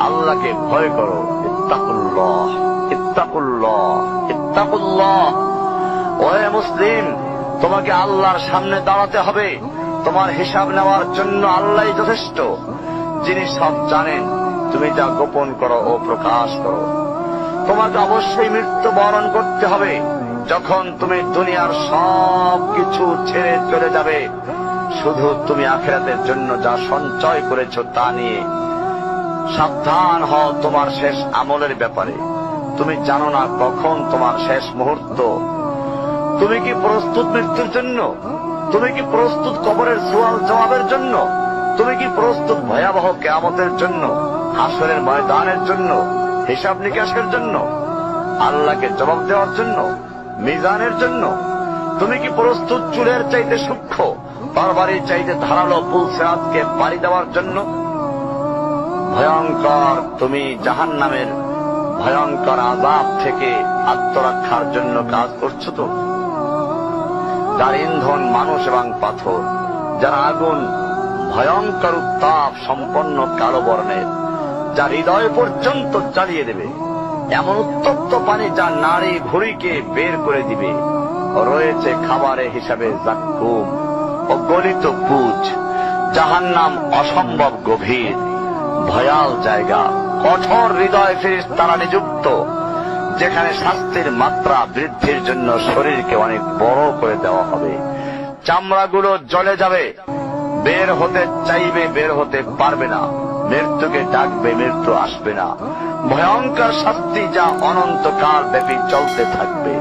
আল্লাহকে ভয় করো। ইত্তাকুল্লাহ, ইত্তাকুল্লাহ, ইত্তাকুল্লাহ। ওহে মুসলিম, তোমাকে আল্লাহর সামনে দাঁড়াতে হবে। তোমার হিসাব নেওয়ার জন্য আল্লাহই যথেষ্ট, যিনি সব জানেন। তুমি যা গোপন করো ও প্রকাশ করো। তোমাকে অবশ্যই মৃত্যু বরণ করতে হবে। যখন তুমি দুনিয়ার সব কিছু ছেড়ে চলে যাবে, শুধু তুমি আখিরাতের জন্য যা সঞ্চয় করেছ তা নিয়ে সাবধান হও তোমার শেষ আমলের ব্যাপারে। তুমি জানো না কখন তোমার শেষ মুহূর্ত। তুমি কি প্রস্তুত মৃত্যুর জন্য? তুমি কি প্রস্তুত কবরের সওয়াল জবাবের জন্য? তুমি কি প্রস্তুত ভয়াবহ কিয়ামতের জন্য, হাসরের ময়দানের জন্য, হিসাব নিকাশের জন্য, আল্লাহকে জবাব দেওয়ার জন্য, মিজানের জন্য? তুমি কি প্রস্তুত চুলের চাইতে সূক্ষ্ম, তরবারির চাইতে ধারালো পুলসিরাতকে পাড়ি দেওয়ার জন্য? ভয়ঙ্কর তুমি জাহান্নামের ভয়ঙ্কর আযাব থেকে আত্মরক্ষার জন্য কাজ করছো তো? যার ইন্ধন মানুষ এবং পাথর, যার আগুন ভয়ঙ্কর উত্তাপ সম্পন্ন কালো বর্ণের, যা হৃদয় পর্যন্ত জ্বালিয়ে দেবে, এমন উত্তপ্ত পানি যা নাড়ি ভুঁড়িকে বের করে দিবে। রয়েছে খাবারের হিসাবে জাক্কুম ও গলিত পুঁজ। জাহান্নাম অসম্ভব গভীর, ভয়াল জায়গা। কঠোর হৃদয় ফেরেশতারা নিযুক্ত, যেখানে শাস্তির মাত্রা বৃদ্ধির জন্য শরীরকে অনেক বড় করে দেওয়া হবে। চামড়াগুলো জ্বলে যাবে, বের হতে চাইবে, বের হতে পারবে না। মৃত্যুকে ডাকবে, মৃত্যু আসবে না। ভয়ঙ্কর শাস্তি যা অনন্তকাল ব্যাপী চলতে থাকবে।